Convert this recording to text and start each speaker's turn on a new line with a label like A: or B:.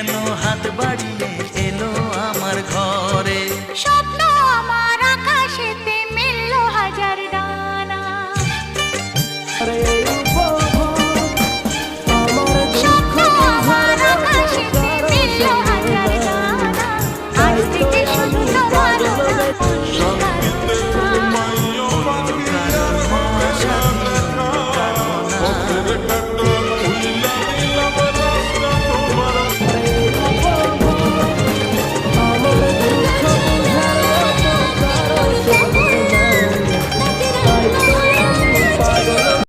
A: কেন হাত বাড়িয়ে এলো আমার ঘরে।
B: স্বপ্ন আমার আকাশেতে মেললো হাজার ডানা।